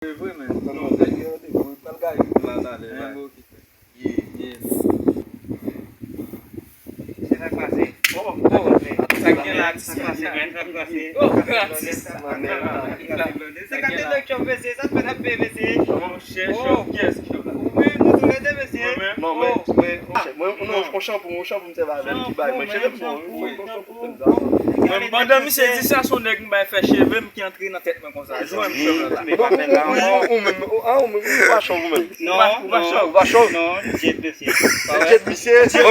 Voi men. Non, devo talgare la Yes. Saya kasih. Oh, Saya kasih. Oh, grazie. Saya kasih lek coba sih, saya pernah PVC. Yes. Não tu ada PVC. Non, mais on shampoo, me serve avec qui bail. Moi, je Même pendant mi se di sa son nèg m'bay fè cheveux qui entre dans tête moi comme ça. Je même cheveux là. Non, jet PVC. Jet monsieur, Jet